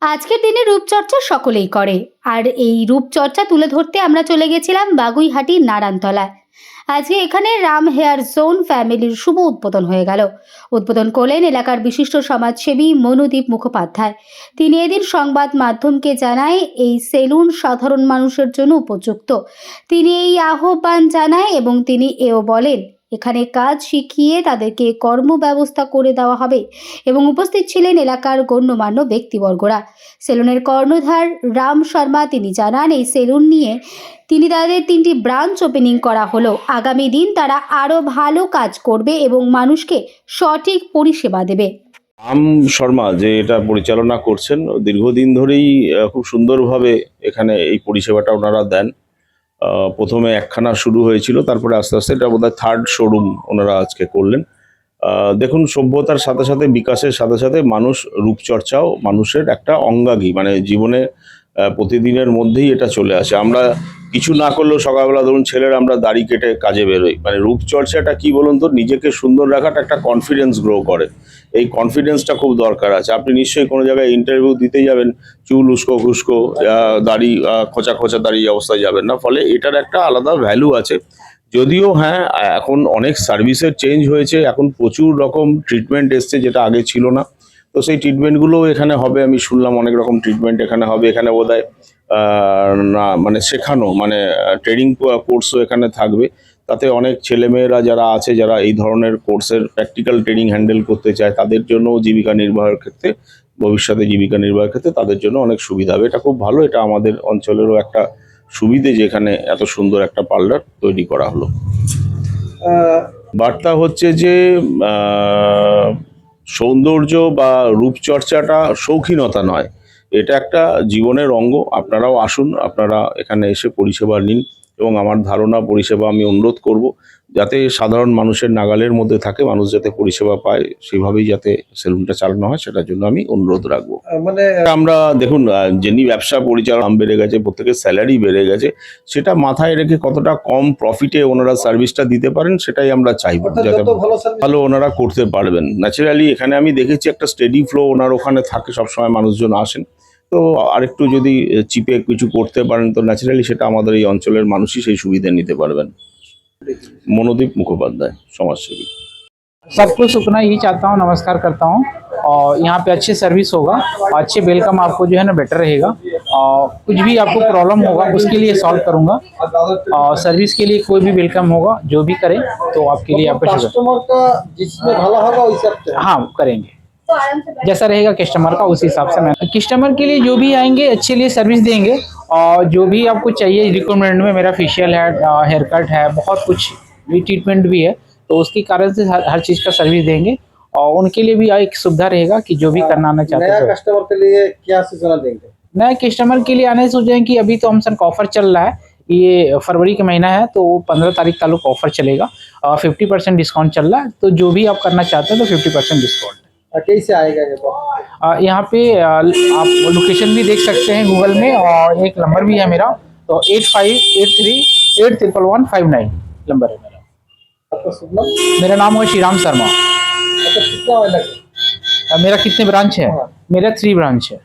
আজকের দিনে রূপচর্চা সকলেই করে। আর এই রূপচর্চা তুলে ধরতে আমরা চলে গেছিলাম বাগুইহাটির নারায়ণতলায়। আজকে এখানে রাম হেয়ার জোন ফ্যামিলির শুভ উদ্বোধন হয়ে গেল। উদ্বোধন করলেন এলাকার বিশিষ্ট সমাজসেবী মনুদীপ মুখোপাধ্যায়। তিনি এদিন সংবাদ মাধ্যমকে জানায় এই সেলুন সাধারণ মানুষের জন্য উপযুক্ত। তিনি এই আহ্বান জানায় এবং তিনি এও বলেন এখানে কাজ শিখিয়ে তাদেরকে কর্মব্যবস্থা করে দেওয়া হবে এবং উপস্থিত ছিলেন এলাকার গণ্যমান্য ব্যক্তিবর্গরা। সেলুনের কর্ণধার রাম শর্মা তিনি জানান এই সেলুন নিয়ে তাদের 3টি ব্রাঞ্চ ওপেনিং করা হলো। আগামী দিন তারা আরও ভালো কাজ করবে এবং মানুষকে সঠিক পরিষেবা দেবে। রাম শর্মা যে এটা পরিচালনা করছেন দীর্ঘদিন ধরেই খুব সুন্দরভাবে এখানে এই পরিষেবাটা ওনারা দেন। প্রথমে একখানা শুরু হয়েছিল, তারপরে আস্তে আস্তে এটা বোধহয় 3rd শোরুম ওনারা আজকে করলেন। দেখুন, সভ্যতার সাথে সাথে বিকাশের সাথে সাথে মানুষ রূপচর্চাও মানুষের একটা অঙ্গাঙ্গী, মানে জীবনে প্রতিদিনের মধ্যেই এটা চলে আসে। আমরা কিছু না করলেও সকালবেলা ধরুন ছেলেরা আমরা দাড়ি কেটে কাজে বেরোই, মানে রূপচর্চাটা কি বলুন তো, নিজেকে সুন্দর রাখাটা একটা কনফিডেন্স গ্রো করে। এই কনফিডেন্সটা খুব দরকার আছে। আপনি নিশ্চয়ই কোনো জায়গায় ইন্টারভিউ দিতে যাবেন, চুল উস্কো খুস্কো দাড়ি খোঁচা খোঁচা দাড়ি অবস্থায় যাবেন না, ফলে এটার একটা আলাদা ভ্যালু আছে। যদিও হ্যাঁ, এখন অনেক সার্ভিসের চেঞ্জ হয়েছে, এখন প্রচুর রকম ট্রিটমেন্ট এসছে যেটা আগে ছিল না। তো সেই ট্রিটমেন্টগুলোও এখানে হবে, আমি শুনলাম অনেক রকম ট্রিটমেন্ট এখানে হবে। এখানে বোধহয় না মানে শেখানো, মানে ট্রেনিং কোর্সও এখানে থাকবে। তাতে অনেক ছেলেমেয়েরা যারা আছে, যারা এই ধরনের কোর্সের প্র্যাকটিক্যাল ট্রেনিং হ্যান্ডেল করতে চায়, তাদের জন্য জীবিকা নির্বাহের ক্ষেত্রে, ভবিষ্যতে জীবিকা নির্বাহের ক্ষেত্রে তাদের জন্য অনেক সুবিধা হবে। এটা খুব ভালো, এটা আমাদের অঞ্চলেরও একটা সুবিধে যে এখানে এত সুন্দর একটা পার্লার তৈরি করা হলো। বার্তা হচ্ছে যে সৌন্দর্য বা রূপচর্চাটা শৌখিনতা নয়, এটা একটা জীবনের অঙ্গ। আপনারাও আসুন, আপনারা এখানে এসে পরিষেবা নিন এবং আমার ধারণা পরিষেবা আমি অনুরোধ করব যাতে সাধারণ মানুষের নাগালের মধ্যে থাকে, মানুষ যাতে পরিষেবা পায় সেভাবেই যাতে সেলুনটা চালানো হয়, সেটার জন্য আমি অনুরোধ রাখবো। মানে আমরা দেখুন, যিনি ব্যবসা পরিচালনা দাম বেড়ে গেছে, প্রত্যেকের স্যালারি বেড়ে গেছে, সেটা মাথায় রেখে কতটা কম প্রফিটে ওনারা সার্ভিসটা দিতে পারেন সেটাই আমরা চাইবো, যাতে ভালো ওনারা করতে পারবেন। ন্যাচারালি এখানে আমি দেখেছি একটা স্টেডি ফ্লো ওনার ওখানে থাকে, সবসময় মানুষজন আসেন। তো আরেকটু যদি চিপে কিছু করতে পারেন তো ন্যাচারালি সেটা আমাদের এই অঞ্চলের মানুষই সেই সুবিধা নিতে পারবেন। মনোদীপ মুখোপাধ্যায়, সমাজসেবী। सबको सुखना यही चाहता हूँ, नमस्कार करता हूँ। और यहाँ पे अच्छी सर्विस होगा और अच्छे वेलकम आपको जो है ना बेटर रहेगा। और कुछ भी आपको प्रॉब्लम होगा उसके लिए सॉल्व करूँगा। और सर्विस के लिए कोई भी वेलकम होगा, जो भी करें तो आपके लिए आपका कस्टमर का जिसमें भला होगा उस हिसाब से हाँ करेंगे, जैसा रहेगा कस्टमर का उसी हिसाब से। मैं कस्टमर के लिए जो भी आएंगे अच्छे लिए सर्विस देंगे। और जो भी आपको चाहिए रिक्वायरमेंट में, मेरा फेशियल है, हेयर कट है, बहुत कुछ भी ट्रीटमेंट भी है, तो उसके कारण से हर चीज़ का सर्विस देंगे। और उनके लिए भी एक सुविधा रहेगा कि जो भी करना चाहते हैं। नया कस्टमर के लिए क्या सूचना देंगे? नए कस्टमर के लिए आने से सोचें कि अभी तो हम सर का ऑफर चल रहा है, ये फरवरी का महीना है, तो 15 तारीख तालुक ऑफर चलेगा और 50% डिस्काउंट चल रहा है। तो जो भी आप करना चाहते हैं तो 50% डिस्काउंट। कैसे आएगा ये बात? यहाँ पे आप लोकेशन भी देख सकते हैं गूगल में, और एक नंबर भी है मेरा, तो 8583811159 नंबर है मेरा। आपका शुभ नाम? मेरा नाम है श्रीराम शर्मा। अच्छा, कितना वाला? मेरा कितने ब्रांच है? मेरा 3 ब्रांच है।